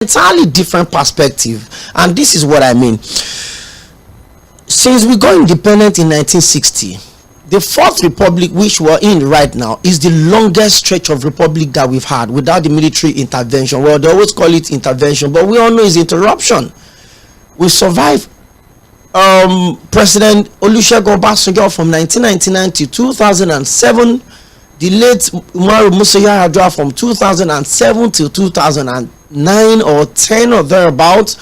entirely different perspective, and this is what I mean. Since we got independent in 1960, the Fourth Republic, which we're in right now, is the longest stretch of republic that we've had without the military intervention. Well, they always call it intervention, but we all know it's interruption. We survived President Olusegun Obasanjo from 1999 to 2007, the late Umaru Musa Yar'Adua from 2007 till 2009 or 10 or thereabouts.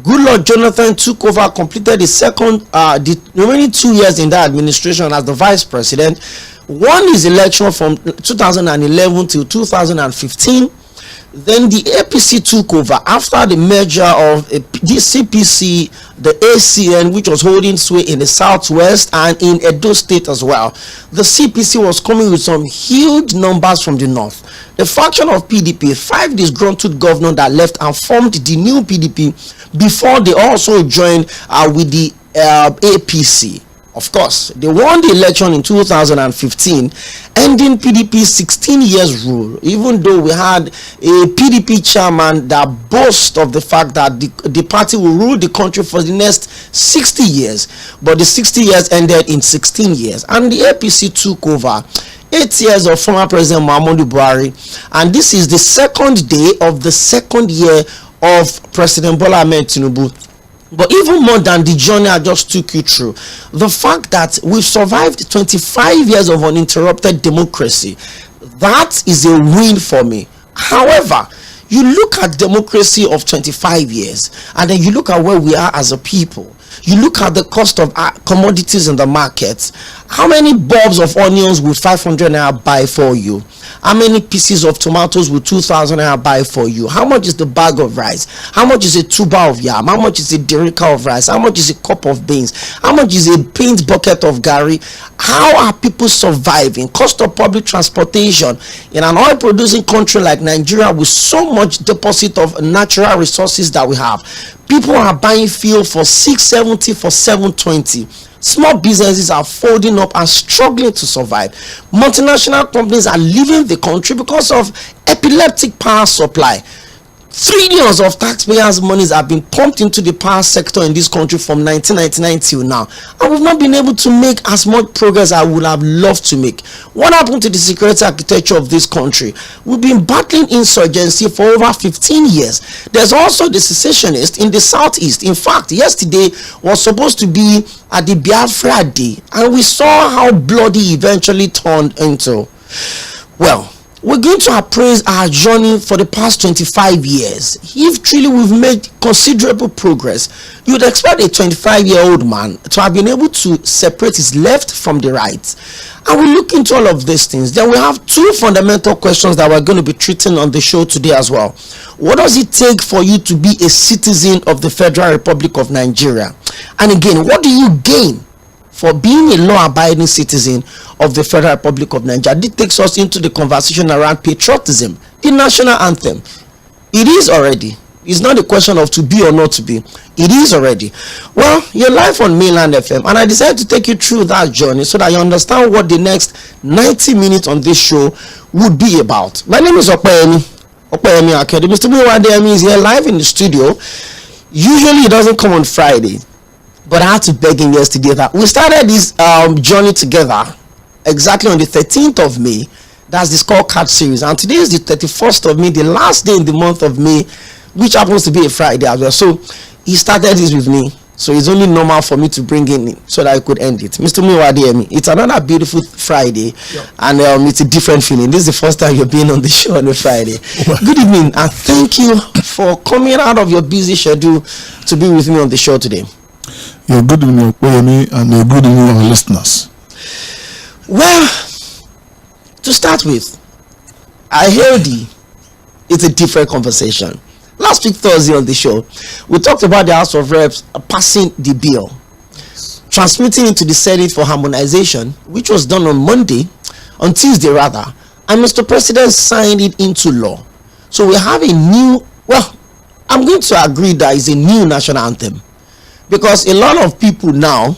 Goodluck Jonathan took over, completed the remaining 2 years in that administration as the vice president, won his election from 2011 till 2015. Then the APC took over after the merger of the CPC, the ACN, which was holding sway in the southwest and in Edo State as well. The CPC was coming with some huge numbers from the north. The faction of PDP, 5 disgruntled governors that left and formed the new PDP before they also joined with the APC. Of course, they won the election in 2015, ending PDP's 16 years rule, even though we had a PDP chairman that boasts of the fact that the party will rule the country for the next 60 years. But the 60 years ended in 16 years, and the APC took over 8 years of former President Muhammadu Buhari, and this is the second day of the second year of President Bola Ahmed Tinubu. But even more than the journey I just took you through, the fact that we've survived 25 years of uninterrupted democracy, that is a win for me. However, you look at democracy of 25 years and then you look at where we are as a people. You look at the cost of commodities in the market. How many bulbs of onions would 500 naira buy for you? How many pieces of tomatoes would 2,000 naira buy for you? How much is the bag of rice? How much is a tuber of yam? How much is a derica of rice? How much is a cup of beans? How much is a paint bucket of gari? How are people surviving? Cost of public transportation in an oil producing country like Nigeria with so much deposit of natural resources that we have. People are buying fuel for 670, for 720. Small businesses are folding up and struggling to survive. Multinational companies are leaving the country because of epileptic power supply. Trillions of taxpayers' monies have been pumped into the power sector in this country from 1999 till now, and we've not been able to make as much progress as I would have loved to make. What happened to the security architecture of this country? We've been battling insurgency for over 15 years. There's also the secessionists in the southeast. In fact, yesterday was supposed to be at the Biafra Day, and we saw how bloody eventually turned into. Well, we're going to appraise our journey for the past 25 years. If truly we've made considerable progress, you'd expect a 25-year-old man to have been able to separate his left from the right. And we look into all of these things. Then we have 2 fundamental questions that we're going to be treating on the show today as well. What does it take for you to be a citizen of the Federal Republic of Nigeria? And again, what do you gain for being a law-abiding citizen of the Federal Republic of Nigeria? This takes us into the conversation around patriotism, the national anthem. It is already. It's not a question of to be or not to be. It is already. Well, you're live on Mainland FM, and I decided to take you through that journey so that you understand what the next 90 minutes on this show would be about. My name is OPEYEMI Academy. Mr. WG is here live in the studio. Usually it doesn't come on Friday, but I had to beg him yesterday that we started this journey together exactly on the 13th of May. That's the scorecard series, and today is the 31st of May, the last day in the month of May, which happens to be a Friday as well. So he started this with me, so it's only normal for me to bring in so that I could end it. Mr. WG, it's another beautiful Friday, and it's a different feeling. This is the first time you're being on the show on a Friday. Good evening, and thank you for coming out of your busy schedule to be with me on the show today. Yeah, good evening, OPEYEMI, and good evening, our listeners. Well, to start with, I heard it's a different conversation. Last week, Thursday on the show, we talked about the House of Reps passing the bill, transmitting it to the Senate for harmonization, which was done on Tuesday rather, and Mr. President signed it into law. So we have a new, I'm going to agree that it's a new national anthem, because a lot of people now,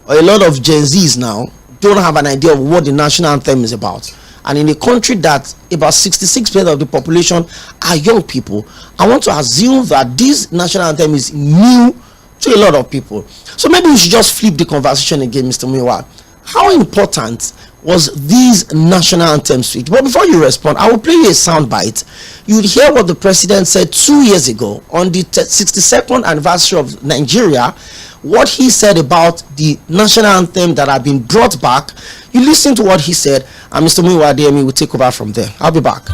or a lot of Gen Zs now, don't have an idea of what the national anthem is about. and in a country that about 66% of the population are young people, I want to assume that this national anthem is new to a lot of people. So maybe we should just flip the conversation again, Mr. Muyiwa. How important was this national anthem speech? But before you respond, I will play you a sound bite. You would hear what the president said 2 years ago on the 62nd anniversary of Nigeria, what he said about the national anthem that had been brought back. You listen to what he said, and Mr. Muyiwa Adeyemi will take over from there. I'll be back.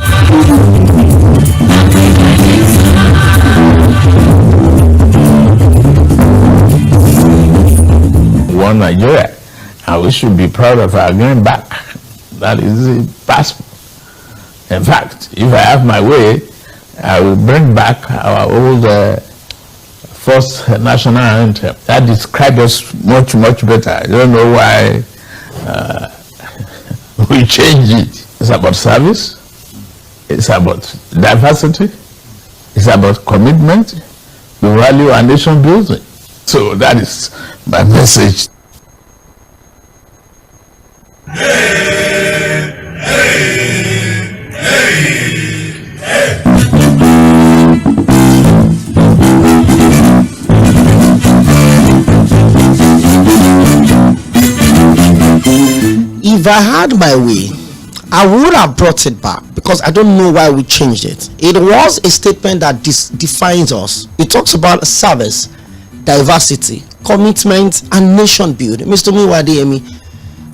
One Nigeria, and we should be proud of our going back. That is a passport. In fact, if I have my way, I will bring back our old first national anthem. That describes us much, much better. I don't know why we change it. It's about service. It's about diversity. It's about commitment. We value our nation building. So that is my message. If I had my way, I would have brought it back, because I don't know why we changed it. It was a statement that defines us. It talks about service, diversity, commitment, and nation building. Mr. Muyiwa Adeyemi,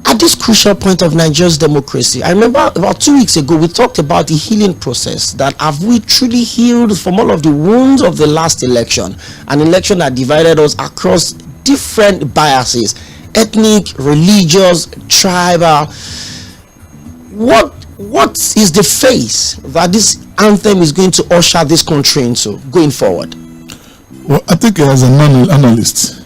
at this crucial point of Nigeria's democracy, I remember about 2 weeks ago we talked about the healing process. That have we truly healed from all of the wounds of the last election, an election that divided us across different biases, ethnic, religious, tribal. What is the phase that this anthem is going to usher this country into going forward? Well, I think as an analyst,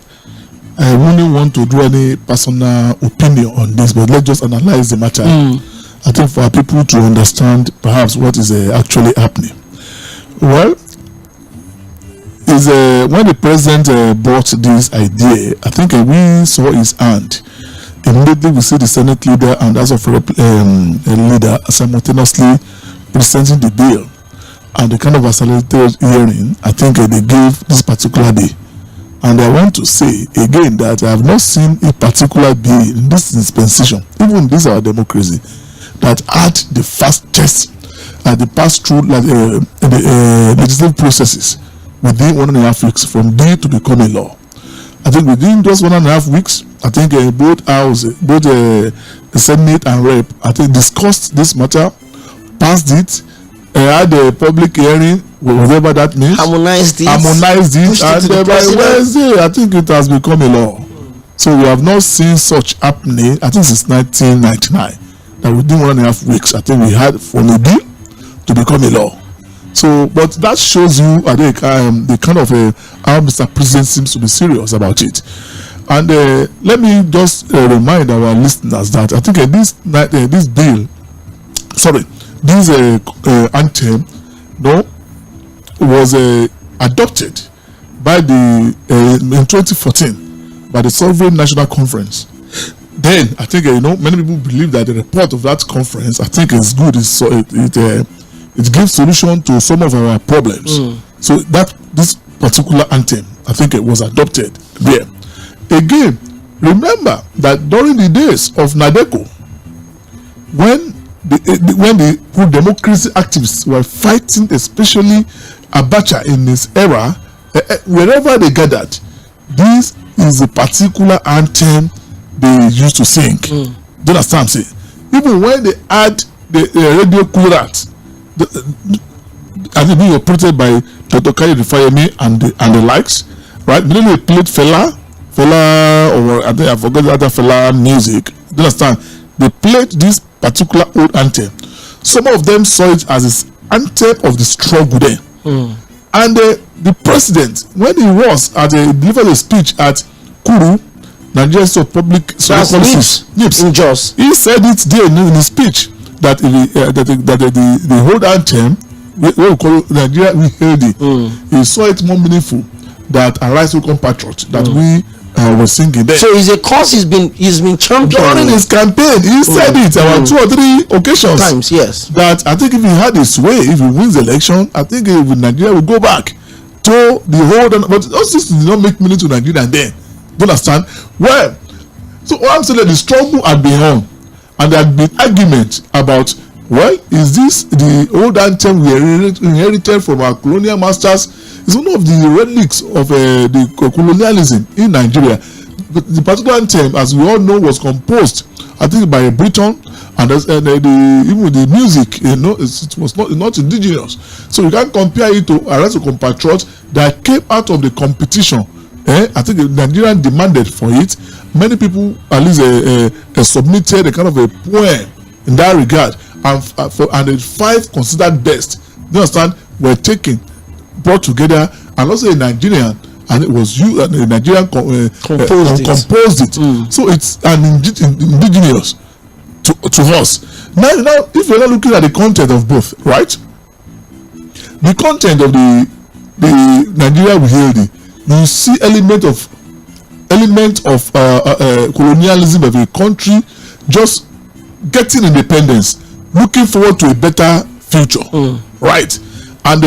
I wouldn't want to do any personal opinion on this, but let's just analyze the matter. I think for people to understand perhaps what is actually happening. Well, is when the president brought this idea, I think we saw his hand. Immediately we see the Senate leader and House of leader simultaneously presenting the bill, and the kind of accelerated hearing I think they gave this particular day. And I want to say again that I have not seen a particular bill in this dispensation, even in this our democracy, that had the fastest the pass through the legislative processes within 1.5 weeks from day to become a law. I think within those 1.5 weeks, I think both houses, both the Senate and Rep, I think discussed this matter, passed it, had a public hearing, whatever that means, harmonized it, and by Wednesday, I think it has become a law. So we have not seen such happening, I think since 1999, that within 1.5 weeks, I think we had from a bill to become a law. So, but that shows you, I think, the kind of how Mr. President seems to be serious about it. And let me just remind our listeners that I think this anthem, was adopted by in 2014 by the Sovereign National Conference. Then I think many people believe that the report of that conference, I think, is good. It gives solution to some of our problems. So that this particular anthem, I think, it was adopted there. Again, remember that during the days of Nadeko, when the pro-democracy activists were fighting, especially Abacha in his era, wherever they gathered, this is a particular anthem they used to sing. Do you understand what I'm saying? Even when they had the radio Kurat, I think being operated by Dr. Fᴏᴜᴜ and the likes, right? Then they played Fela, or I think I forgot the other Fela music. Do you understand? They played this particular old anthem. Some of them saw it as this anthem of the struggle there. And the president, when he was delivered a speech at Kuru, Nigerian Public Policies, in Jos, he said it there in his speech that the whole anthem, what we call Nigeria, we heard it. He saw it more meaningful that Arise Will Come Patriot, that we was singing there. So it's a cause he's been championing during his campaign. He said it about 2 or 3 occasions. Times, yes. That I think if he had his way, if he wins the election, I think Nigeria will go back to the whole. But those things did not make money to Nigeria then. Do you understand? Well, so what I'm saying that the struggle had been on, and there had been argument about, well, is this the old anthem we inherited from our colonial masters? It's one of the relics of the colonialism in Nigeria. The particular anthem, as we all know, was composed, I think, by a Briton, and even the music, it was not indigenous. So you can't compare it to a rest of compatriots that came out of the competition. I think the Nigerian demanded for it. Many people at least submitted a kind of a poem in that regard, and the 5 considered best, you understand, were taken, brought together, and also a Nigerian, and it was a Nigerian composed it. So it's an indigenous to us. Now, if you're not looking at the content of both, right? The content of the Nigeria WH, you see element of colonialism of a country just getting independence, looking forward to a better future, right? And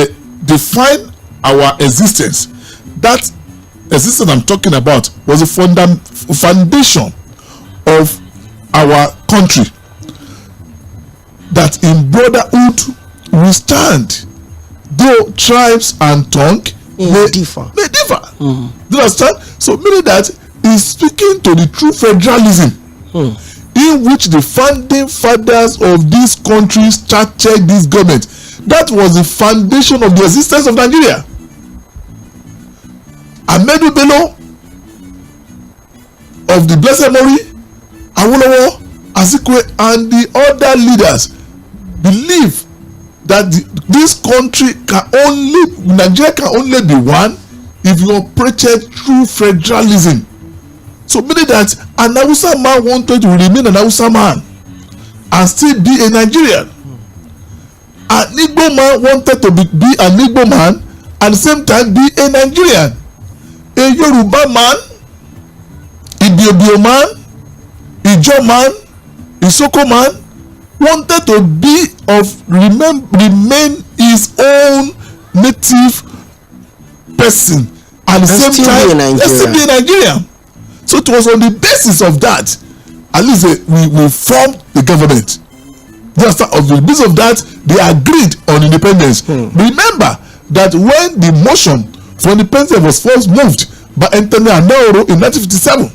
define our existence. That existence I'm talking about was a foundation of our country, that in brotherhood we stand, though tribes and tongue may differ. Do you understand? So meaning that is speaking to the true federalism, in which the founding fathers of this country started this government. That was the foundation of the existence of Nigeria. Ahmadu Bello of the Blessed Memory, Awolowo, Azikiwe, and the other leaders believe that this country Nigeria can only be one if you operated through federalism. So meaning that an Hausa man wanted to remain an Hausa man and still be a Nigerian. An Igbo man wanted to be an Igbo man and at the same time be a Nigerian. A Yoruba man, Ibibio man, Ijo man, Isoko man wanted to remain his own native person at the same time still be a Nigerian. So it was on the basis of that, at least we formed the government. Just on the basis of that, they agreed on independence. Remember that when the motion for independence was first moved by Anthony Anaoro in 1957,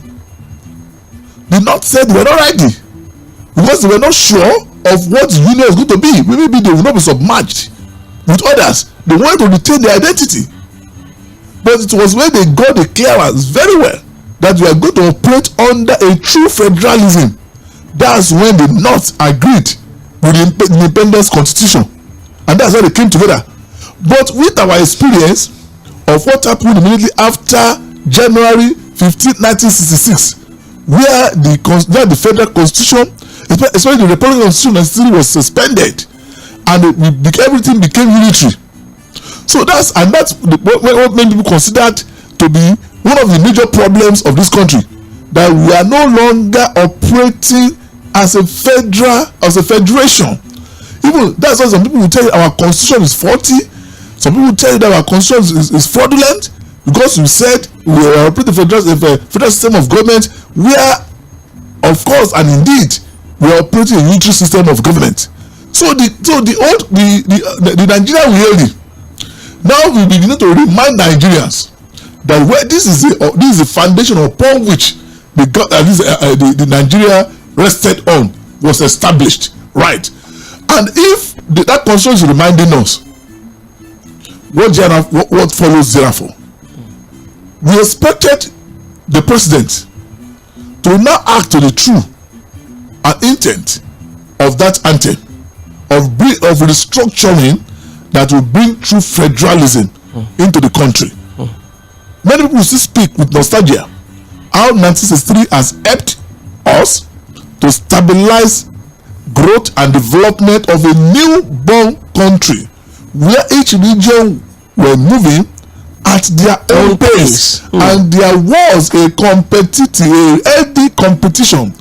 the North said they were not ready because they were not sure of what the union was going to be. Maybe they will not be submerged with others. They wanted to retain their identity. But it was when they got the clearance very well that we are going to operate under a true federalism. That's when the North agreed with the independence constitution, and that's how they came together. But with our experience of what happened immediately after January 15, 1966, where the federal constitution, especially the Republican constitution, was suspended, and everything became unitary. So that's what many people considered to be one of the major problems of this country, that we are no longer operating as a federation. Even that's why some people will tell you our constitution is faulty. Some people will tell you that our constitution is fraudulent, because we said we are operating a federal system of government where, of course and indeed, we are operating a unitary system of government. So the Nigerian WH, now we begin to remind Nigerians that this is the foundation upon which the Nigeria rested on was established, right? And if that constitution is reminding us what follows thereafter, we expected the president to now act to the true intent of that anthem of restructuring that will bring true federalism into the country. Many people still speak with nostalgia how 1963 has helped us to stabilize growth and development of a newborn country where each region were moving at their own pace. And there was a healthy competition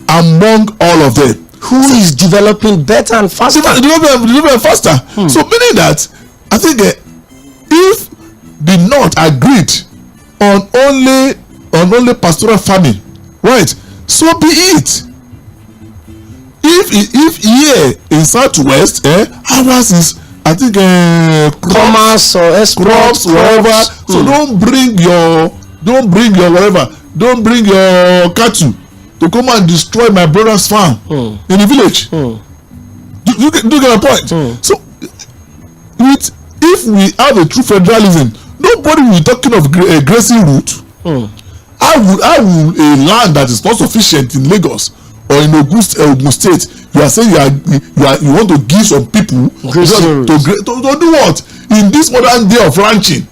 among all of them. Who is developing better and faster? Developing faster. So meaning that I think if the North agreed on only pastoral farming, right? So be it. If here in Southwest, ours is, I think, commerce or crops, whatever. So don't bring your whatever. Don't bring your cattle to come and destroy my brother's farm in the village. Do you get my point? So, if we have a true federalism, nobody will be talking of a grazing route. How will a land that is not sufficient in Lagos or in Ogun State, you are saying you want to give some people to do what in this modern day of ranching?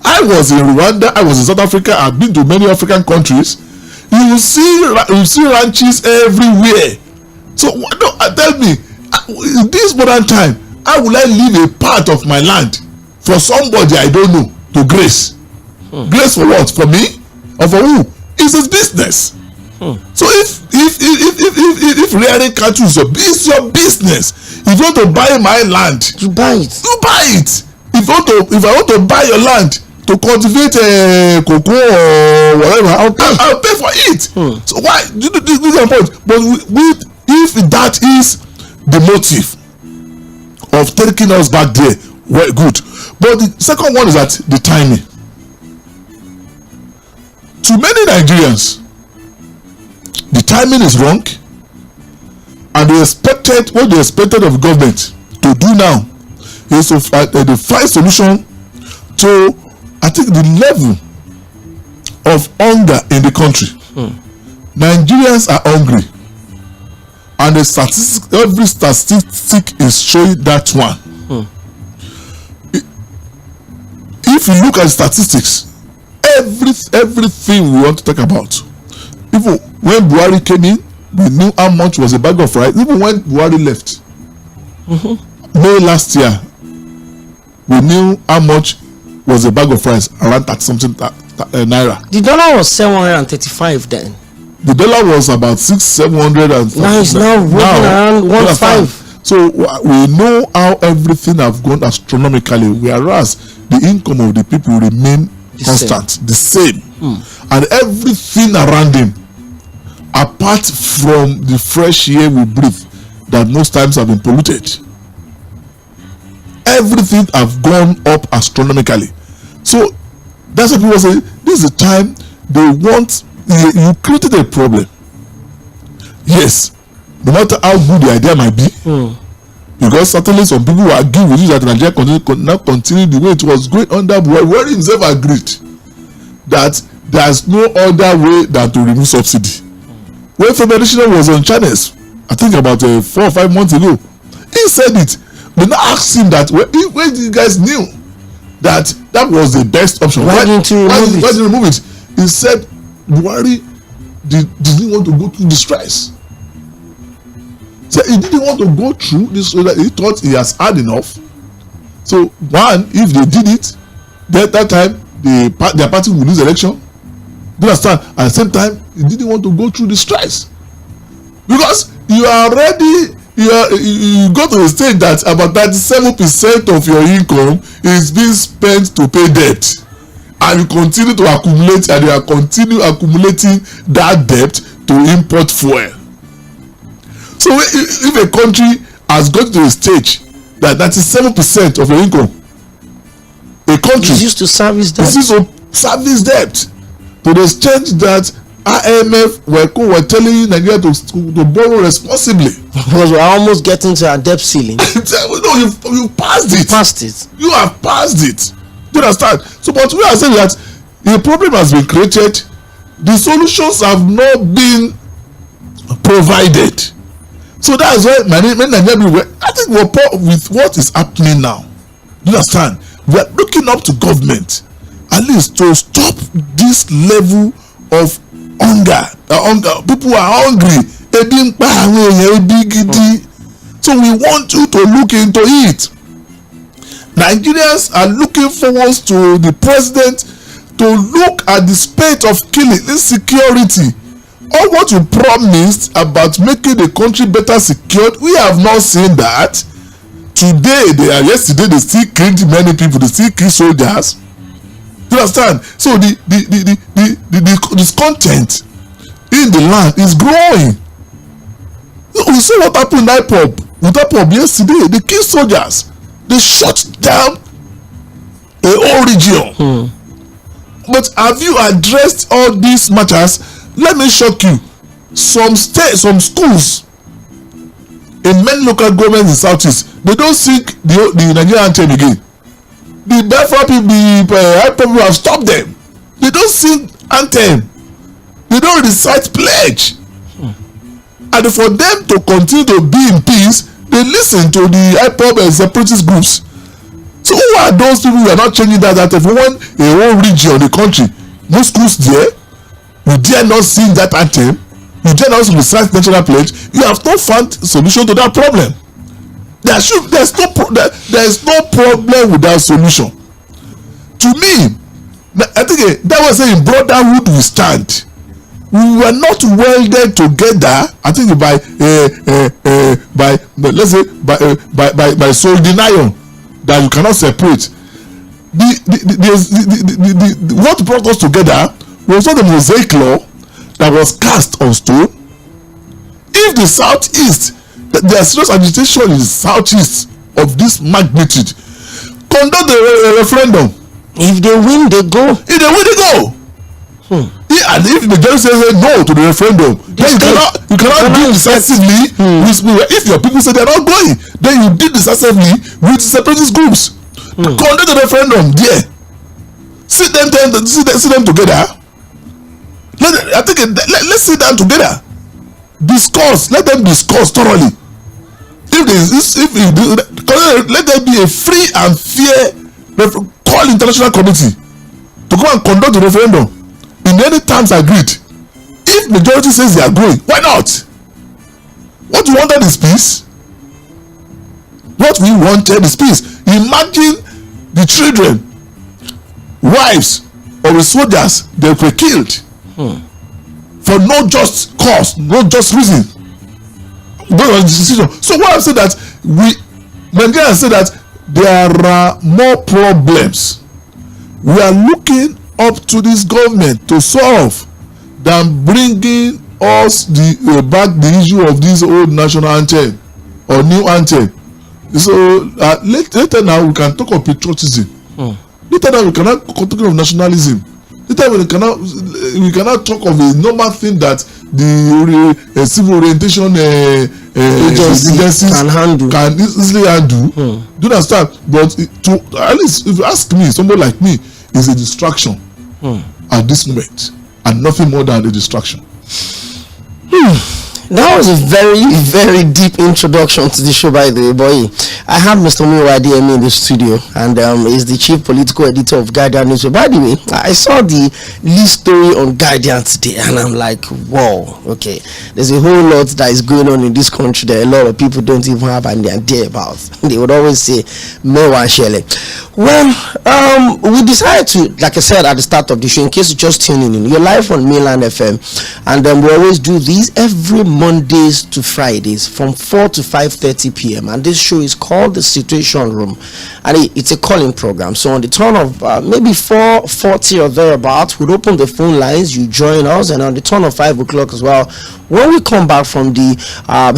I was in Rwanda, I was in South Africa, I've been to many African countries. You will see ranches everywhere. So tell me, in this modern time, how will I leave a part of my land for somebody I don't know to grace? Grace for what? For me? Or for who? It's his business. So if rearing cattle is your business, if you want to buy my land, you buy it. You buy it. If I want to buy your land to cultivate cocoa or whatever, I'll pay for it. So why? This is the point. But if that is the motive of taking us back there, well, good. But the second one is that the timing. To many Nigerians, the timing is wrong, and what they expected of government to do now is to find solution to, I think, the level of hunger in the country. Nigerians are hungry, and every statistic is showing that one. If you look at statistics, everything we want to talk about, even when Buhari came in, we knew how much was a bag of rice. Even when Buhari left, May last year, we knew how much was a bag of rice, around 30-something naira. The dollar was 735 then. The dollar was about 600-700, and now it's now around 1.5. So we know how everything have gone astronomically, whereas the income of the people remain constant, the same. And everything around him, apart from the fresh air we breathe, that most times have been polluted, everything have gone up astronomically. So that's what people say. This is the time they want. You created a problem. Yes, no matter how good the idea might be, because certainly some people will argue with you that Nigeria cannot continue the way it was going under Buhari. Buhari himself agreed that there's no other way than to remove subsidy. When Federation was on channels, I think about 4 or 5 months ago, he said it. They now asked him that when you guys knew that was the best option, why didn't you remove it? He said Buhari didn't want to go through the stress. So he didn't want to go through this, so that he thought he has had enough. So one, if they did it, that time their party will lose election. Do you understand? At the same time, he didn't want to go through the stress, because you go to a stage that about 37% of your income is being spent to pay debt, and you continue to accumulate, and you are continue accumulating that debt to import fuel. So if a country has got to a stage that 97% of your income, a country is used to service debt, to the extent that IMF were telling Nigeria to borrow responsibly, because we're almost getting to our debt ceiling. No, you passed it. You have passed it. Do you understand? So, but we are saying that the problem has been created, the solutions have not been provided. So that's why Nigeria, I think we're with what is happening now. Do you understand? We are looking up to government, at least, to stop this level of hunger. People are hungry. So we want you to look into it. Nigerians are looking forward to the president to look at the spate of killing, insecurity. All what you promised about making the country better secured, we have not seen that. Today, yesterday they still killed many people, they still kill soldiers. You understand? So the discontent in the land is growing. We see what happened in IPOB yesterday. They killed soldiers. They shut down a whole region. But have you addressed all these matters? Let me shock you. Some schools in many local governments in Southeast, they don't sing the Nigerian anthem again. The Biafra people have stopped them. They don't sing anthem. They don't recite pledge. And for them to continue to be in peace, they listen to the IPOB and separatist groups. So who are those people who are not changing that? If we want a whole region, the country, no schools there, you dare not sing that anthem, you dare not recite national pledge, you have not found a solution to that problem. There is no problem without solution. To me, I think that was saying brotherhood we stand. We were not welded together. I think by let's say by soldering iron that you cannot separate. What brought us together was not the Mosaic law that was cast on stone. If the Southeast, there is serious agitation in the Southeast of this magnitude, conduct a referendum. If they win, they go. If they win, they go. And if the judge says no to the referendum, then you cannot deal decisively if your people say they are not going, then you deal decisively with separatist groups. Conduct the referendum there. Sit them together. Let's sit down together. Discuss. Let them discuss thoroughly. Let there be a free and fair call international committee to go and conduct the referendum in any terms agreed. If majority says they are going, why not? What we wanted is peace. What we wanted is peace. Imagine the children, wives of the soldiers, they were killed for no just cause, no just reason. So what I'm saying that Nigerians say that there are more problems we are looking up to this government to solve than bringing us back the issue of this old national anthem or new anthem. So later now we can talk of patriotism. Later now we cannot talk of nationalism. Later we cannot talk of a normal thing that the civil orientation agencies can easily handle. Do you understand? But at least if you ask me, somebody like me is a distraction at this moment, and nothing more than a distraction. That was a very, very deep introduction to the show, by the way, boy. I have Mr. Omiwa in the studio, and he's the chief political editor of Guardian News. By the way, I saw the lead story on Guardian today, and I'm like, whoa, okay. There's a whole lot that is going on in this country that a lot of people don't even have an idea about. They would always say, Mewa Shele. Well, we decided to, like I said at the start of the show, in case you're just tuning in, you're live on Mainland FM, and we always do these every Mondays to Fridays from 4 to 5:30 p.m. and this show is called The Situation Room, and it's a calling program. So on the turn of maybe 4:40 or thereabouts, we'll open the phone lines, you join us, and on the turn of 5 o'clock as well, when we come back from the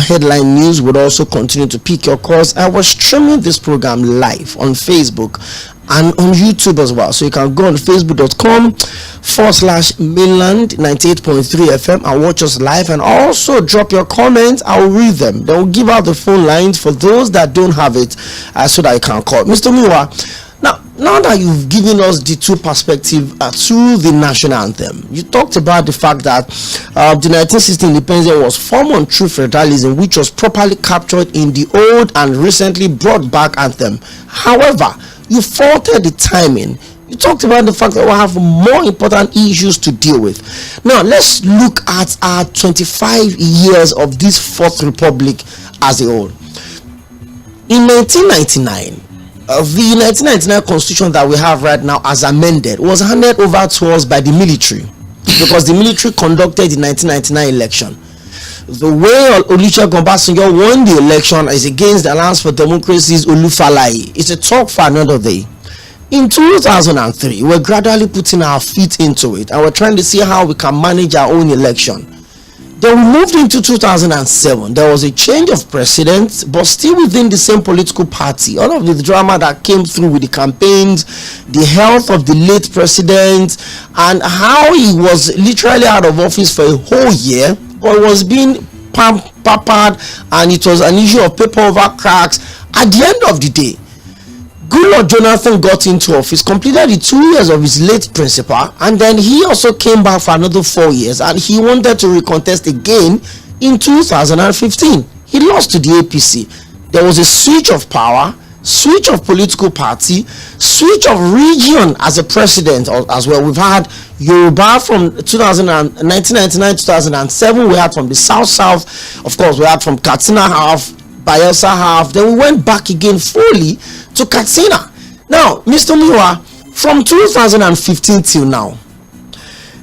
headline news, we'll also continue to pick your calls. I was streaming this program live on Facebook and on YouTube as well, so you can go on facebook.com/mainland 98.3 FM and watch us live, and also drop your comments. I'll read them. Then we'll give out the phone lines for those that don't have it, so that you can call. Mr. Miwa, now that you've given us the two perspectives to the national anthem, you talked about the fact that the 1960 independence was formed on true federalism, which was properly captured in the old and recently brought back anthem. However, you faulted the timing. You talked about the fact that we have more important issues to deal with. Now, let's look at our 25 years of this Fourth Republic as a whole. In 1999, the 1999 constitution that we have right now, as amended, was handed over to us by the military, because the military conducted the 1999 election. The way Olusegun Obasanjo won the election is against the Alliance for Democracy's Olufalaye. It's a talk for another day. In 2003, we're gradually putting our feet into it, and we're trying to see how we can manage our own election. Then we moved into 2007. There was a change of president, but still within the same political party. All of the drama that came through with the campaigns, the health of the late president, and how he was literally out of office for a whole year, or was being pampered, and it was an issue of paper over cracks. At the end of the day, Goodluck Jonathan got into office, completed the 2 years of his late principal, and then he also came back for another 4 years, and he wanted to recontest again in 2015. He lost to the APC. There was a switch of power, switch of political party, switch of region as a president as well. We've had Yoruba from 1999 2007. We had from the south, of course. We had from Katsina half, Bayelsa half. Then we went back again fully to Katsina. Now, Mr. Miwa, from 2015 till now,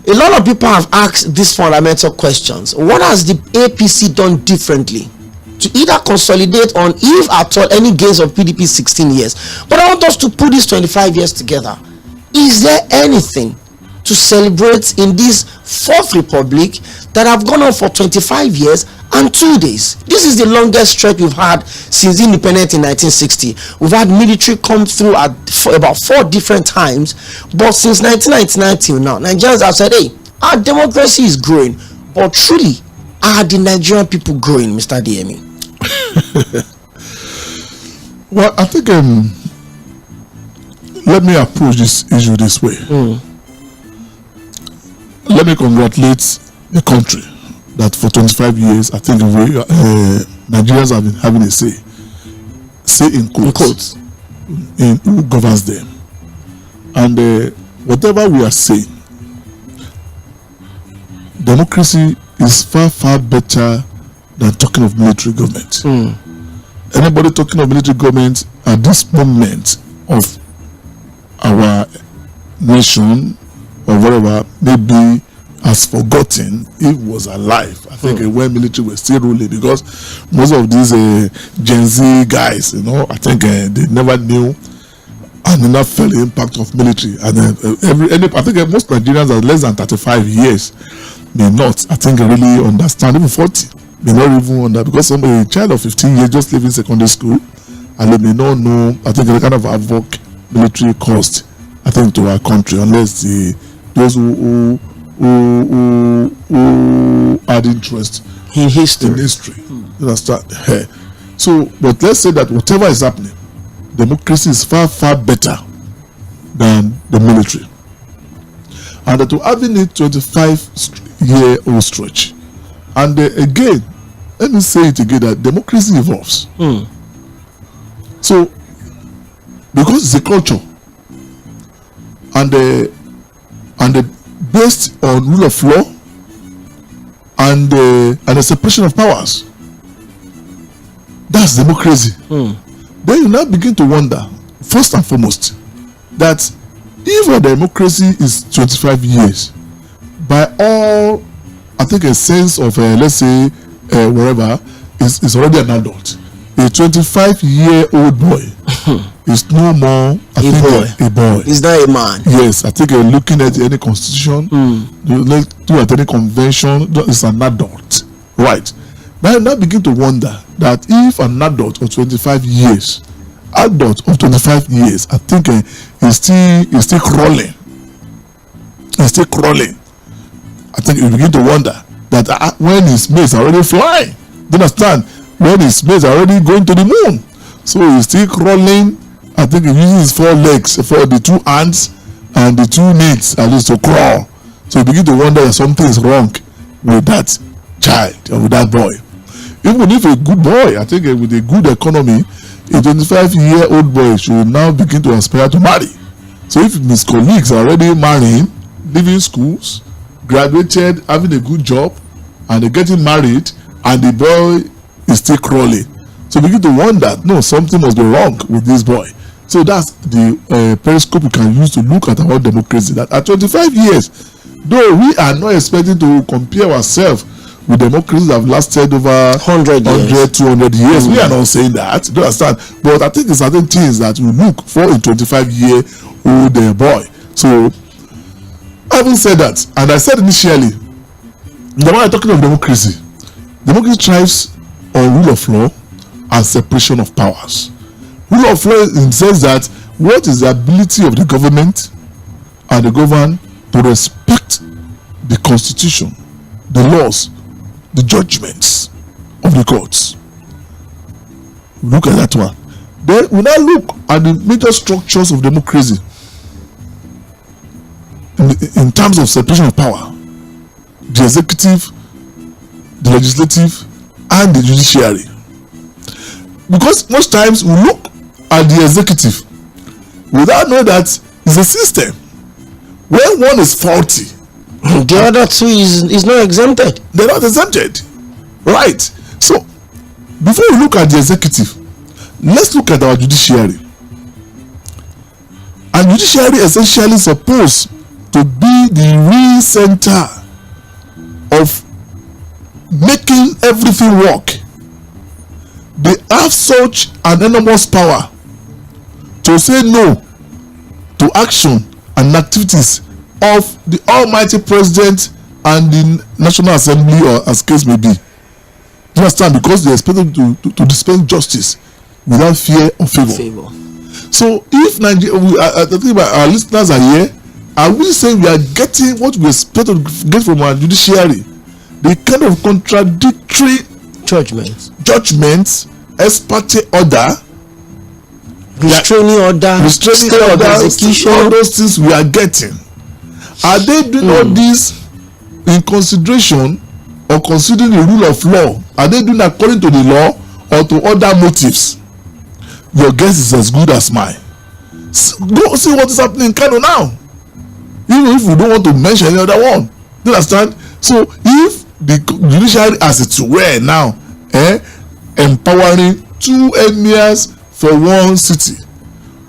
a lot of people have asked these fundamental questions. What has the APC done differently to either consolidate on, if at all, any gains of PDP 16 years? But I want us to put these 25 years together. Is there anything to celebrate in this fourth republic that have gone on for 25 years and 2 days? This is the longest stretch we've had since independence in 1960. We've had military come through for about 4 different times, but since 1999 till now, Nigerians have said, hey, our democracy is growing, but truly, are the Nigerian people growing, Mr. Adeyemi? Well, I think let me approach this issue this way. Let me congratulate the country that for 25 years, I think Nigerians have been having a say in quotes, in who governs them. And whatever we are saying, democracy is far, far better than talking of military government. Anybody talking of military government at this moment of our nation or whatever, maybe has forgotten it was alive. I think when military was still ruling, because most of these Gen Z guys, I think they never knew and never felt the impact of military. And I think most Nigerians are less than 35 years may not, I think, really understand. Even 40 may not even understand, because a child of 15 years just leaving secondary school, and they may not know, I think, the kind of havoc military cost, I think, to our country, unless those who had interest in history. You understand? So, but let's say that whatever is happening, democracy is far, far better than the military. And that to having a 25-year-old stretch. And again, let me say it again, that democracy evolves. So, because it's a culture, and based on rule of law and the separation of powers, that's democracy. Then you now begin to wonder, first and foremost, that if a democracy is 25 years, by all, I think, a sense of, let's say, whatever, is already an adult. A 25-year-old boy is no more a boy. He's not a man. Yes, I think looking at any constitution, looking at any convention, it's an adult. Right. Now I begin to wonder that if an adult of 25 years, I think he's still crawling. He's still crawling. I think you begin to wonder that when his mates are already flying, do you understand? When his mates are already going to the moon, so he's still crawling. I think he uses his 4 legs for the 2 hands and the 2 knees at least to crawl. So you begin to wonder if something is wrong with that child or with that boy. Even if a good boy, I think with a good economy, a 25-year-old boy should now begin to aspire to marry. So if his colleagues are already marrying, leaving schools, graduated, having a good job, and they're getting married, and the boy is still crawling, so begin to wonder, no, something must be wrong with this boy. So that's the periscope we can use to look at our democracy. That at 25 years, though we are not expecting to compare ourselves with democracies that have lasted over 100, 200 years. We are not saying that. You understand? But I think there's certain things that we look for a 25-year-old boy. So, having said that, and I said initially, when I'm talking of democracy thrives on rule of law and separation of powers. Rule of law in the sense that what is the ability of the government and the governed to respect the constitution, the laws, the judgments of the courts. Look at that one. Then we now look at the major structures of democracy in terms of separation of power: the executive, the legislative, and the judiciary. Because most times we look at the executive without knowing that it's a system. When one is faulty, the other two is not exempted. They're not exempted, right? So before we look at the executive, let's look at our judiciary. And judiciary essentially supposed to be the real center of making everything work. They have such an enormous power to say no to action and activities of the almighty president and the National Assembly, or as case may be. You understand? Because they expect them to dispense justice without fear or favor. So if I think our listeners are here, are we saying we are getting what we expect to get from our judiciary? The kind of contradictory judgments, ex parte order, restraining order, execution, all those things we are getting. Are they doing all this in consideration or considering the rule of law? Are they doing according to the law or to other motives? Your guess is as good as mine. Go see what is happening in Kano now. Even if we don't want to mention any other one. Do you understand? So if the judiciary as it were now, empowering two emirs for one city.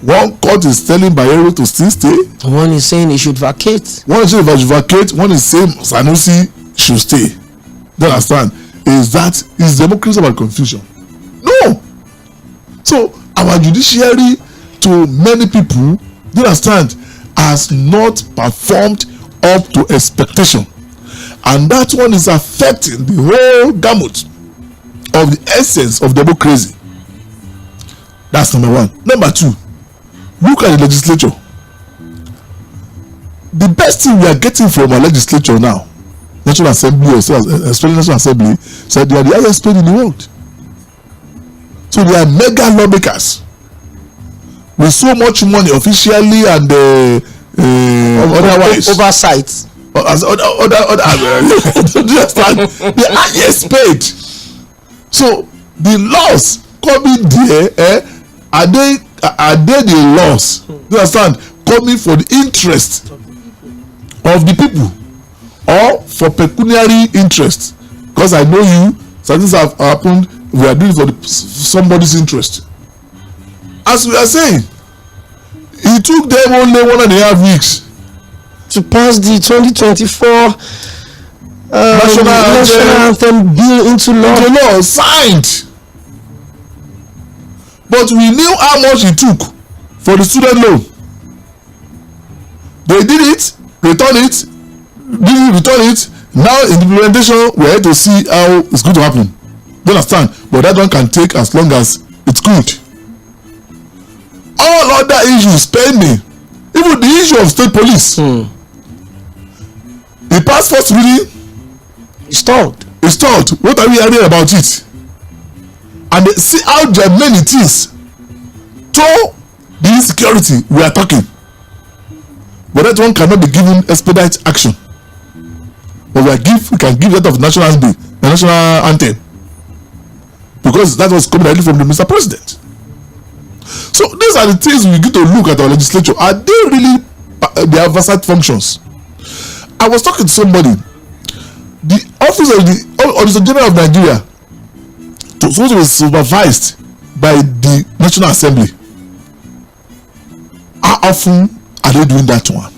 One court is telling Bayero to still stay. One is saying he should vacate. One is saying he should vacate. One is saying Sanusi should stay. Do you understand? Is democracy about confusion? No. So our judiciary, to many people, do you understand, has not performed up to expectation, and that one is affecting the whole gamut of the essence of democracy. That's number one. Number two, look at the legislature. The best thing we are getting from our legislature now, National Assembly, especially National Assembly, said they are the highest paid in the world. So they are mega lawmakers with so much money officially and otherwise. Oversight. As other the highest paid. So the laws coming there, are they the laws? You understand? Coming for the interest of the people or for pecuniary interest? Because I know you, something have happened, we are doing for somebody's interest. As we are saying, it took them only 1.5 weeks to pass the 2024 national anthem bill into law. The law signed. But we knew how much it took for the student loan. They did it, return it, didn't return it. Now in the implementation, we have to see how it's going to happen. Do you understand? But that one can take as long as it's good. All other issues pending, even the issue of state police. The past first reading is stalled. What are we hearing about it? And see how germane it is to the insecurity we are talking. But that one cannot be given expedite action. But we can give that of national day, the national anthem, because that was coming directly from the Mr. President. So these are the things we get to look at our legislature. Are they really their oversight functions? I was talking to somebody. The office of the Auditor General of Nigeria was supposed to be supervised by the National Assembly. often are they doing that one?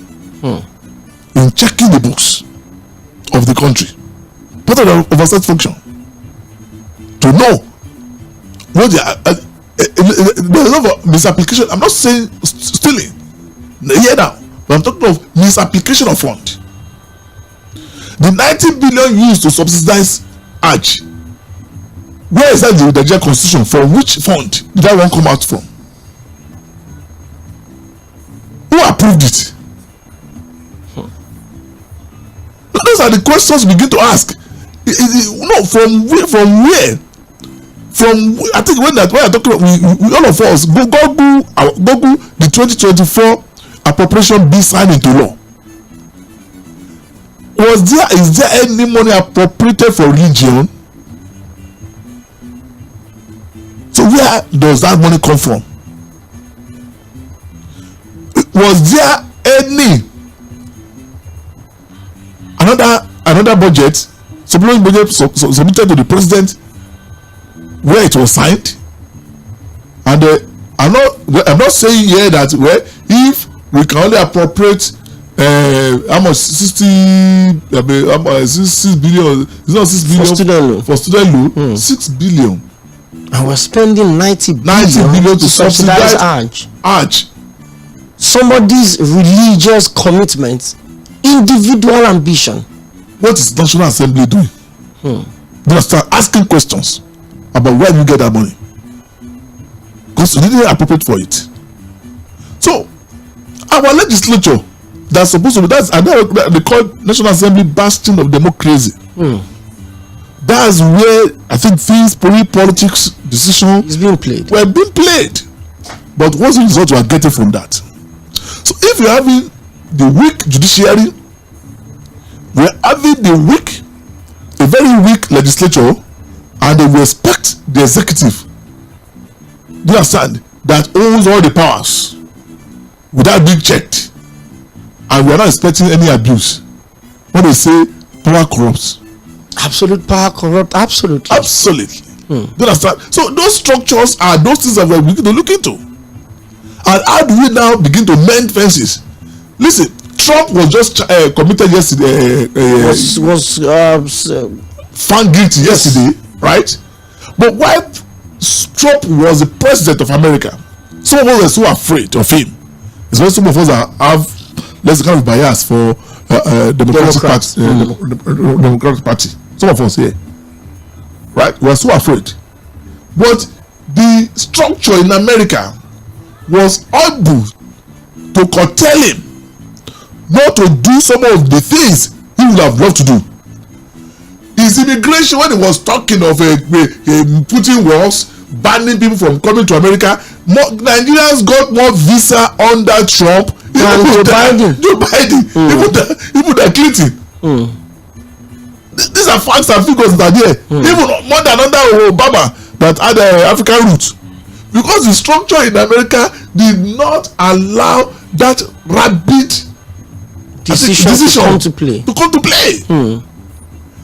In checking the books of the country, part of the oversight function, to know what they are. There's a lot of misapplication. I'm not saying stealing here now, but I'm talking of misapplication of fund. The 90 billion used to subsidize Hajj, where is that the Nigeria constitution? From which fund did that one come out from? Who approved it? Those are the questions we begin to ask. No, from where? I think when I'm talking about, we all of us Google the 2024 appropriation bill signed into law. Is there any money appropriated for religion? So where does that money come from? Was there any another budget, supplementary budget submitted to the president where it was signed? And I'm not saying here that if we can only appropriate how much 6 billion, it's not 6 billion for student loan, 6 billion, and we're spending 90 billion to subsidize Hajj. Somebody's religious commitment, individual ambition. What is National Assembly doing? They start asking questions about where you get that money, because you didn't appropriate for it. So our legislature that's supposed to be, they call National Assembly bastion of democracy. That's where I think things, politics, decision is being played. Were being played. But what's the result we are getting from that? So if you're having the weak judiciary, we're having a very weak legislature, and they will respect the executive, do you understand, that owns all the powers without being checked, and we are not expecting any abuse. When they say power corrupts, absolute power corrupt, absolutely. Do you understand? So those structures are those things that we begin to look into. And how do we now begin to mend fences? Listen, Trump was just committed yesterday. Found guilty yesterday, right? But while Trump was the president of America, some of us are so afraid of him. It's why some of us have let's kind of bias for Democratic Party. Some of us here, right? We are so afraid. But the structure in America was able to curtail him not to do some of the things he would have loved to do. His immigration, when he was talking of putting walls, banning people from coming to America, Nigerians got more visa under Trump than Joe Biden. Even the Clinton. These are facts and figures that are there. Even more than under Obama that had African roots. Because the structure in America did not allow that rapid decision to come to play.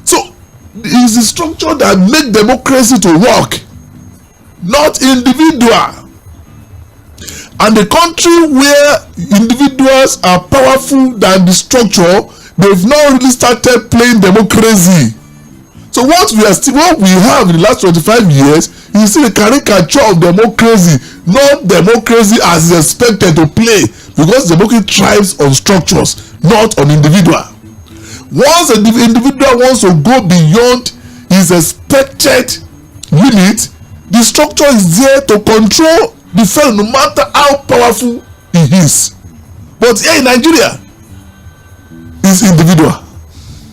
So it's the structure that make democracy to work, not individual. And the country where individuals are powerful than the structure, they've not really started playing democracy. So what we have in the last 25 years is still a caricature of democracy, not democracy as is expected to play, because democracy thrives on structures, not on individual. Once an individual wants to go beyond his expected limit, the structure is there to control the fellow, no matter how powerful he is. But here in Nigeria, it's individual,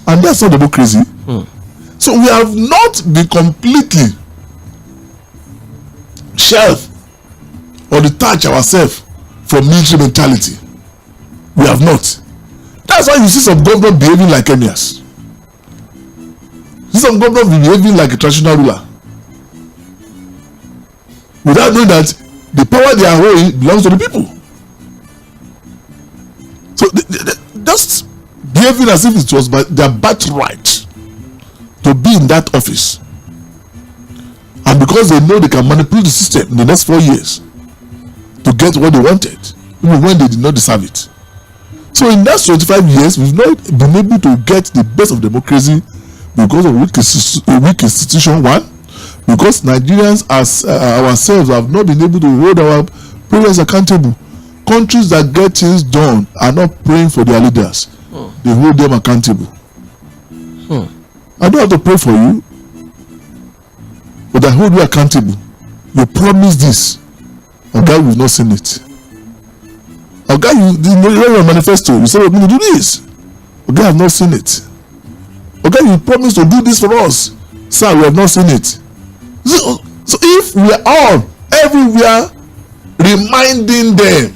and that's not democracy. So we have not been completely shelved or detach ourselves from military mentality. We have not. That's why you see some government behaving like emirs. You see some government behaving like a traditional ruler, without knowing that the power they are holding belongs to the people. So they just behaving as if it was their birthright to be in that office, and because they know they can manipulate the system in the next 4 years to get what they wanted, even when they did not deserve it. So in that 25 years, we've not been able to get the best of democracy because of weak institution, one, because Nigerians as ourselves have not been able to hold our presidents accountable. Countries that get things done are not praying for their leaders. They hold them accountable. I don't have to pray for you, but I hold you accountable. You promised this. Okay, we've not seen it. Okay, you did your manifesto. You said we're going to do this. Okay, I've not seen it. Okay, you promised to do this for us. Sir, we have not seen it. So if we are all everywhere reminding them,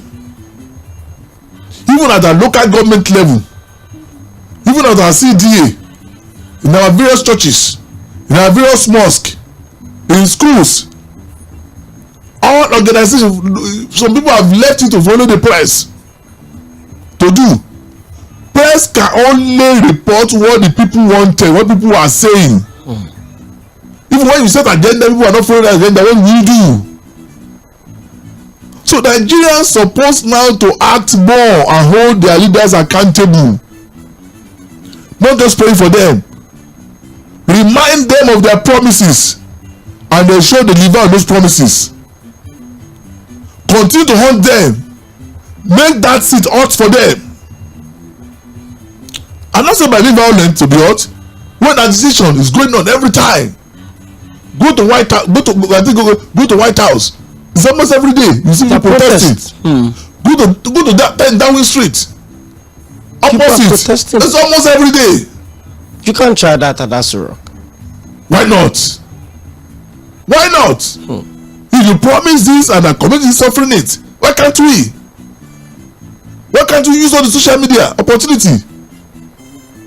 even at our local government level, even at our CDA, in our various churches, in our various mosques, in schools, all organizations, some people have left it to follow the press to do. Press can only report what the people wanted, what people are saying. Even when you set agenda, people are not following the agenda. What will you do? So Nigerians supposed now to act more and hold their leaders accountable. Not just praying for them. Remind them of their promises and ensure they deliver on those promises. Continue to hunt them. Make that seat hot for them. I'm not saying by being violent to be hot. When agitation is going on every time, go to White House. Go to White House. It's almost every day. You see people protesting. Go to that 10 Downing Street. Opposite. It's almost every day. You can't try that at Asura. Why not? Why not? If you promise this and the community is suffering it, why can't we? Why can't we use all the social media opportunity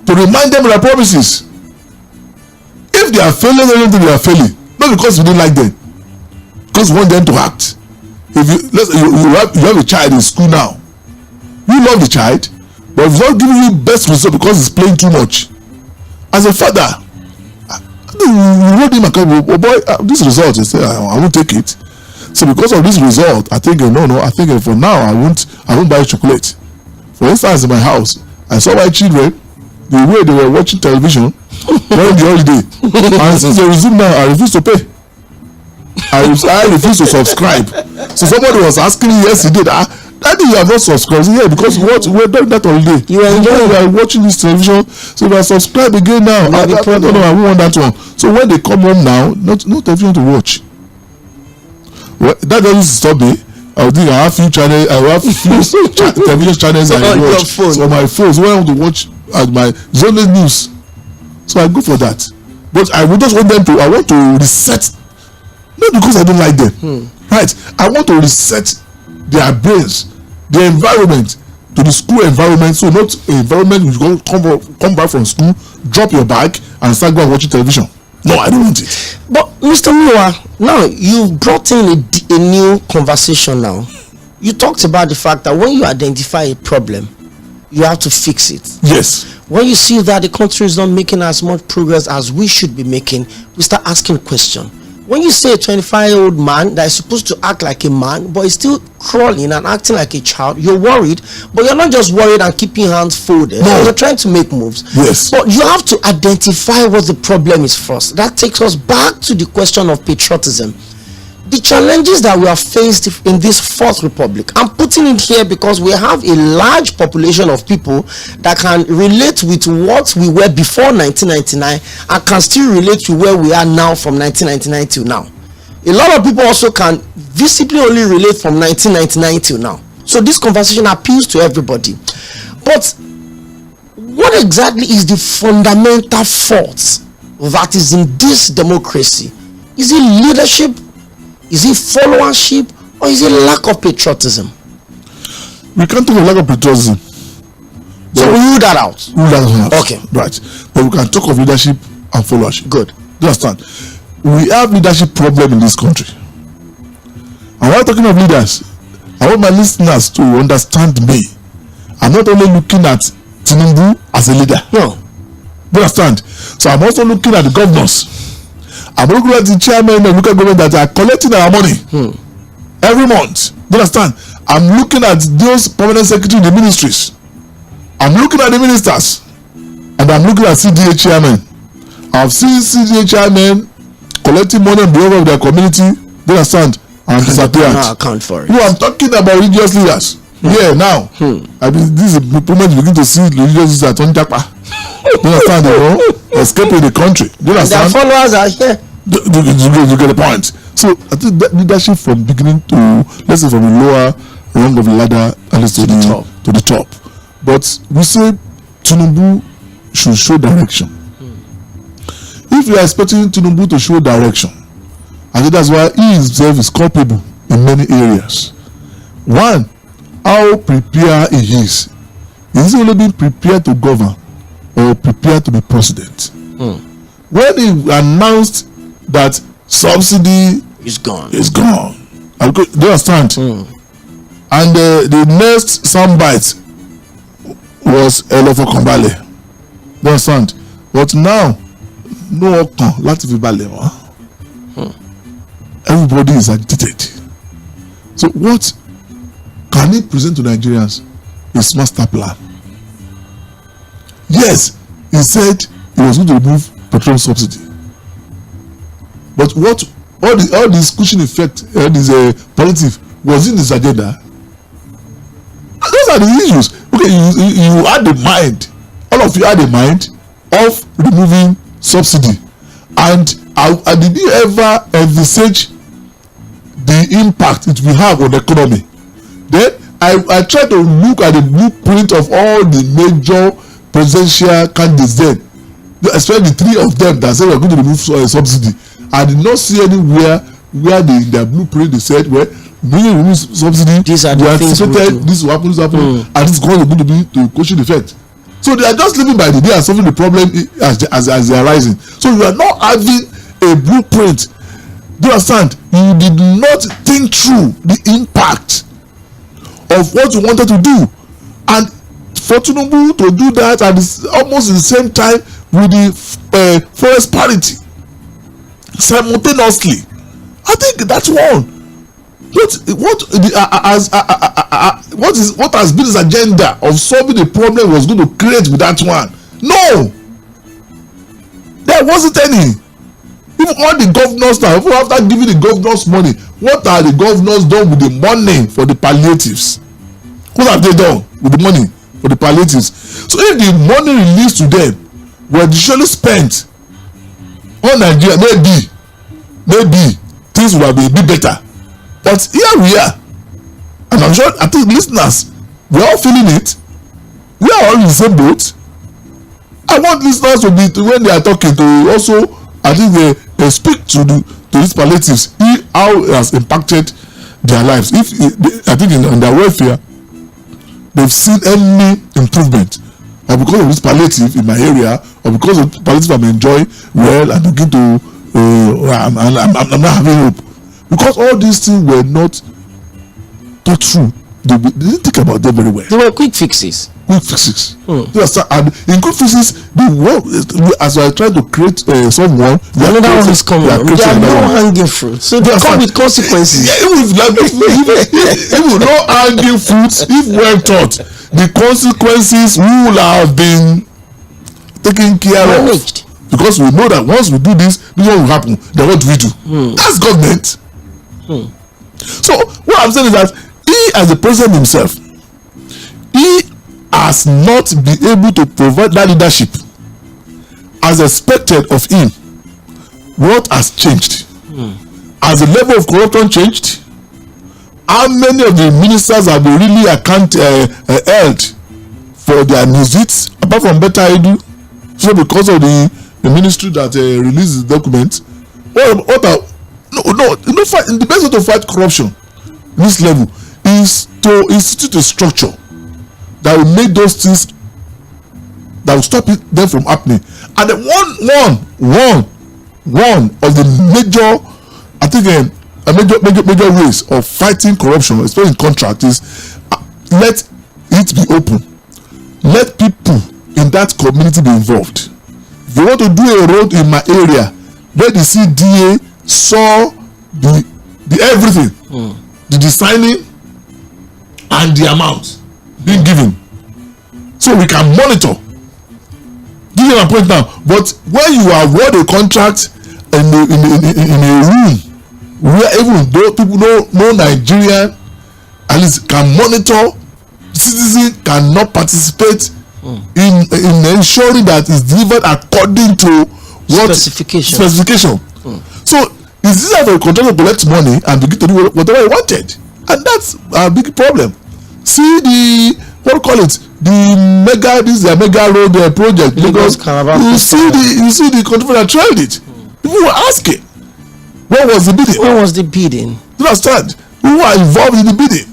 to remind them of their promises? If they are failing, they are failing. Not because we don't like them, because we want them to act. If you have a child in school now, you love the child, but it's not giving you best result because it's playing too much. As a father, you hold him accountable. Oh boy, this result, you say, I won't take it. So because of this result, I think I think for now I won't buy chocolate. For instance, in my house, I saw my children, the way they were watching television during the holiday, and since they resume now, I refuse to pay. I refuse to subscribe. So somebody was asking me yesterday, Daddy, you have not subscribed. Yeah, because we're doing that holiday. You are watching this television, so if I subscribe again now, I won't want that one. So when they come home now, no television to watch. Well, that doesn't stop me. I have few channels. I have few television channels I watch. So on my phone, so when I want to watch my Zonal news, so I go for that. But I would just want them to. I want to reset, not because I don't like them. Right? I want to reset their brains, their environment to the school environment. So not an environment which you come back from school, drop your bag, and start going watching television. No, I don't want it. But Mr. Muwa, now you brought in a new conversation now. You talked about the fact that when you identify a problem, you have to fix it. Yes. When you see that the country is not making as much progress as we should be making, we start asking questions. When you say a 25-year-old man that is supposed to act like a man but is still crawling and acting like a child, you're worried, but you're not just worried and keeping hands folded. No. You're trying to make moves. Yes. But you have to identify what the problem is first. That takes us back to the question of patriotism. The challenges that we are faced in this fourth republic, I'm putting it here because we have a large population of people that can relate with what we were before 1999 and can still relate to where we are now from 1999 till now. A lot of people also can visibly only relate from 1999 till now. So this conversation appeals to everybody. But what exactly is the fundamental fault that is in this democracy? Is it leadership? Is it followership, or is it lack of patriotism? We can't talk of lack of patriotism. So we rule that out. Rule that out. Okay. Right. But we can talk of leadership and followership. Good. Do you understand? We have leadership problem in this country. And while talking of leaders, I want my listeners to understand me. I'm not only looking at Tinubu as a leader. No. Do you understand? So I'm also looking at the governors. I'm looking at the chairman of local government that are collecting our money every month. Do you understand? I'm looking at those permanent secretary in the ministries. I'm looking at the ministers, and I'm looking at CDA chairmen. I've seen CDA chairmen collecting money on behalf of their community, they understand, and disappeared. Account for it. No, I'm talking about religious leaders. Yeah, now. I mean, this is the moment you begin to see religious leaders at Onjapa. You understand, escaping the country. You understand? Their followers are here. You get the point. So I think that leadership from beginning to, let's say, from the lower rung of the ladder at least to the top. But we say Tinubu should show direction. If you are expecting Tinubu to show direction, I think that's why he himself is culpable in many areas. One, how prepared he is. Is he only being prepared to govern or prepared to be president? When he announced that subsidy is gone, do you understand? And the next soundbite was ⴰⴰⴜ do you understand? But now, no ọkàn láti fi balẹ̀ wá. Everybody is agitated. So what can he present to Nigerians? His master plan. Yes, he said he was going to remove petroleum subsidy. But what all this cushion effect, this politics was in his agenda. And those are the issues. Okay, you had the mind. All of you had the mind of removing subsidy, and did you ever envisage the impact it will have on the economy? Then I try to look at the blueprint of all the major presidential candidates then, especially the three of them that said we are going to remove subsidy. I did not see anywhere where in their blueprint they said, well, when you remove subsidy, these are the things we do. This will happen, and this is going to be the cushion effect. So they are just living by the day and solving the problem as they are rising. So you are not having a blueprint. Do you understand? You did not think through the impact of what you wanted to do. And for Tinubu to do that at almost the same time with the forest parity simultaneously, I think that's one. What has been his agenda of solving the problem was going to create with that one? No, there wasn't any. Even all the governors now, even after giving the governors money, what are the governors done with the money for the palliatives? What have they done with the money for the palliatives? So if the money released to them were usually spent on Nigeria, maybe things would have been a bit better. But here we are, and I'm sure, I think listeners, we're all feeling it. We are all in the same boat. I want listeners to be, when they are talking, to also, I think they speak to these palliatives, how it has impacted their lives. I think in their welfare, they've seen any improvement, or because of this palliative in my area, or because of palliative I'm enjoying well, and begin to, I'm not having hope. Because all these things were not thought through. They didn't think about them very well. They were quick fixes. And in quick fixes, as I try to create someone, another one is coming. There are no hanging fruit, so they come with consequences. Even no hanging fruits, if well taught, the consequences will have been taken care of. Because we know that once we do this will happen. Then what do we do? That's government. So what I'm saying is that he, as the president himself, he has not been able to provide that leadership as expected of him. What has changed? Has the level of corruption changed? How many of the ministers have been really held for their misdeeds, apart from Better Edu? So because of the ministry that released the document, the best way to fight corruption this level is to institute a structure that will make those things, that will stop them from happening. And then one of the major, I think major ways of fighting corruption, especially in contract, is let it be open. Let people in that community be involved. If you want to do a road in my area, let the CDA saw the everything, the designing, and the amount being given, so we can monitor. Give you a point now. But when you award a contract in a room where even though people no Nigerian at least can monitor, citizen cannot participate in ensuring that it's delivered according to what specification. So it's easier for a contractor to collect money and begin to do whatever he wanted, and that's a big problem. See the the mega road project, because you see the contractor that tried it. People were asking, what was the bidding? What was the bidding? Do you understand? Who are involved in the bidding?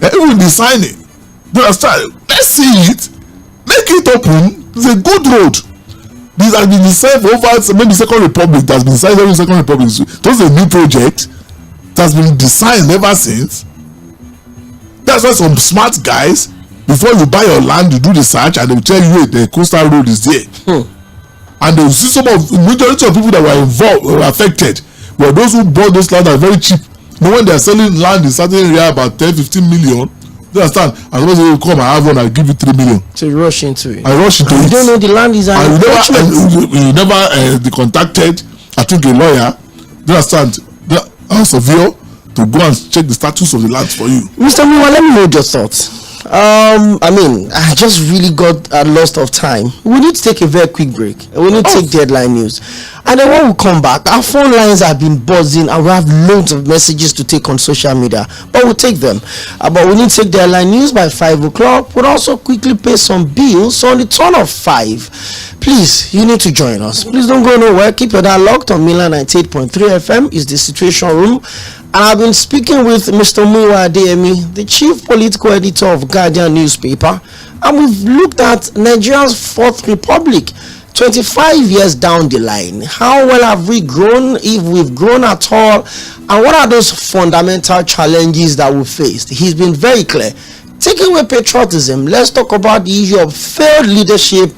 Even the signing. Do you understand? Let's see it. Make it open. It's a good road. This has been designed for over maybe Second Republic. That has been designed over Second Republic. So this is a new project that has been designed ever since. That's why some smart guys, before you buy your land, you do the search and they will tell you the coastal road is there. And they will see some of the majority of people that were involved or affected were those who bought those land are very cheap. But when they are selling land in certain area about 10-15 million, you understand? And suppose you come and have one, I'll give you 3 million. So you rush into it. I rush into it. You don't know the land is an you never contacted, I think, a lawyer. You understand? A surveyor to go and check the status of the land for you. Mr. Miwa, let me know your thoughts. I just really got lost of time. We need to take a very quick break. We need to take the headline news, and then when we come back, our phone lines have been buzzing and we have loads of messages to take on social media, but we'll take them. But we need to take the headline news by 5 o'clock. We'll also quickly pay some bills. So on the turn of 5, please, you need to join us. Please don't go nowhere. Keep your dial locked on Milan 98.3 FM is the Situation Room. And I've been speaking with Mr. Miwa Adeyemi, the chief political editor of Guardian newspaper, and we've looked at Nigeria's fourth republic 25 years down the line. How well have we grown, if we've grown at all, and what are those fundamental challenges that we faced? He's been very clear. Taking away patriotism, let's talk about the issue of failed leadership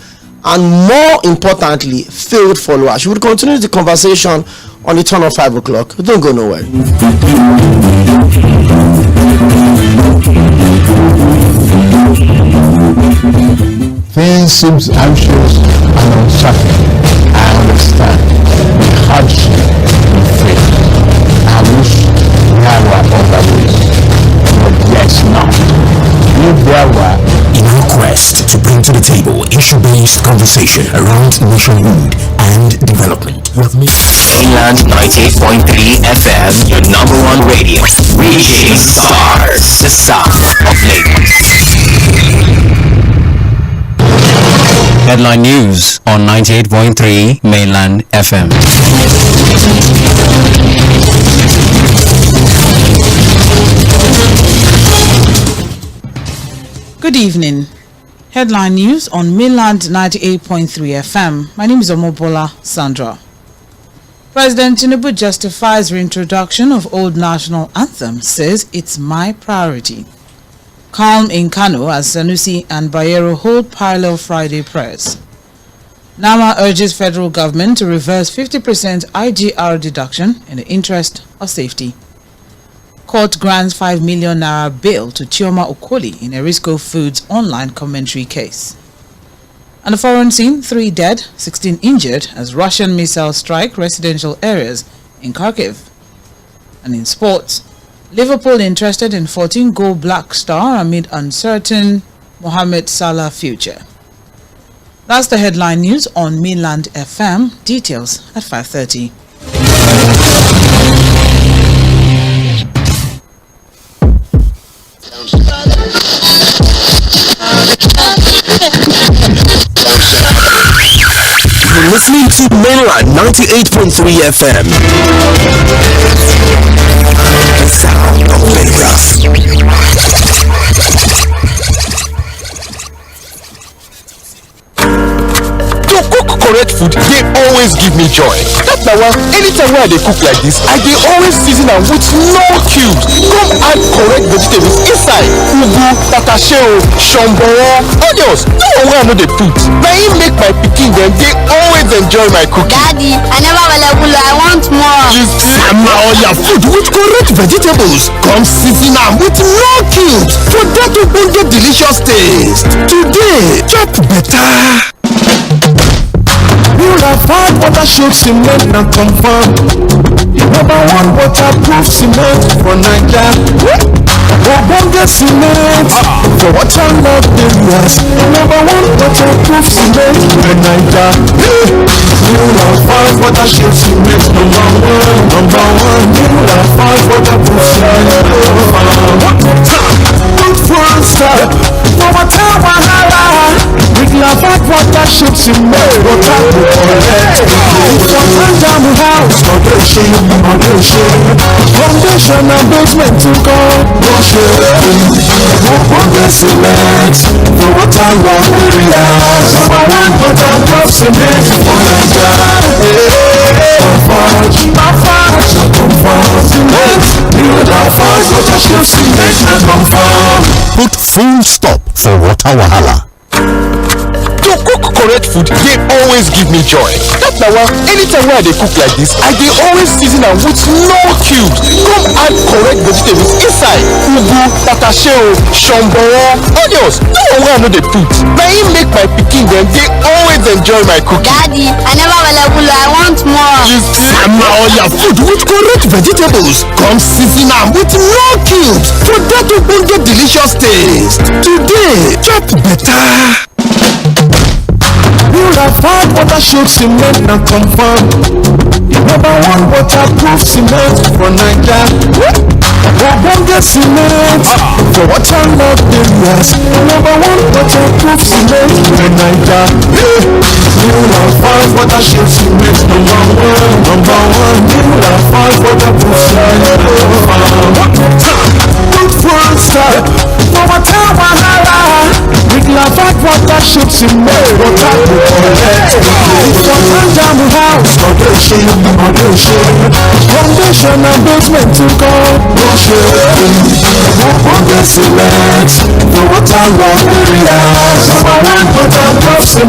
and, more importantly, failed followers. We will continue the conversation on the turn of 5 o'clock. Don't go nowhere. Things seem anxious and uncertain. I understand the hardship we face. I wish there were other ways, but there's not. If there were, in our quest to bring to the table issue-based conversation around nationhood and development. With me, Mainland 98.3 FM, your number one radio. Reaching stars, the south of Lagos. Headline news on 98.3 Mainland FM. Good evening. Headline news on Mainland 98.3 FM. My name is Omobola Sandra. President Tinubu justifies reintroduction of old national anthem, says it's my priority. Calm in Kano as Sanusi and Bayero hold parallel Friday prayers. NAMA urges federal government to reverse 50% IGR deduction in the interest of safety. Court grants 5 million naira bail to Chioma Okoli in Erisco Foods online commentary case. On the foreign scene, 3 dead, 16 injured as Russian missiles strike residential areas in Kharkiv. And in sports, Liverpool interested in 14-goal Black Star amid uncertain Mohamed Salah future. That's the headline news on Mainland FM. Details at 5:30. you're listening to Mainland 98.3 FM. The sound of Lagos. correct food, they always give me joy. That's why anytime when I dey cook like this, I dey always season am with no cubes. Come add correct vegetables inside. Ugu, tatashe, shombo, onions. No one wey I no dey put. Na im make my pikin dem dey always enjoy my cooking. Daddy, I never ⴏ I want more. You see, all your food with correct vegetables. Come season am with no cubes for that ogbonge delicious taste. Today, chop better. Purified water show cement na confirm. #1 waterproof cement for Naija. Ogbonge cement for waterlogged areas. #1 waterproof cement for Naija. Purified water show cement number one. Purified waterproof cement Good full stop for water wahala. Purified water show cement water go collect. For Tanjamu house, foundation and basement to go. Ogbonge cement for waterlogged areas. #1 waterproof cement for Naija. Put full stop for water wahala. To cook correct food, they always give me joy. That's why anytime when I dey cook like this, I dey always season am with no cubes. Come add correct vegetables inside. Ugu, tatashe, shombo, onions. No one wey I no dey put. Na im make my pikin dem dey always enjoy my cooking. Daddy, I never ⴏ I want more. You see, all your food with correct vegetables. Come season am with no cubes for that ogbonge delicious taste. Today, chop better. Purified water show cement na confirm. #1 waterproof cement for Naija. Ogbonge cement for waterlogged areas. #1 waterproof cement for Naija. Purified water show cement number one. Purified waterproof cement. Good full stop for water wahala. Purified water show cement water go collect. For Tanjamu house, foundation and basement to go. Ogbonge cement for waterlogged areas. #1 waterproof cement.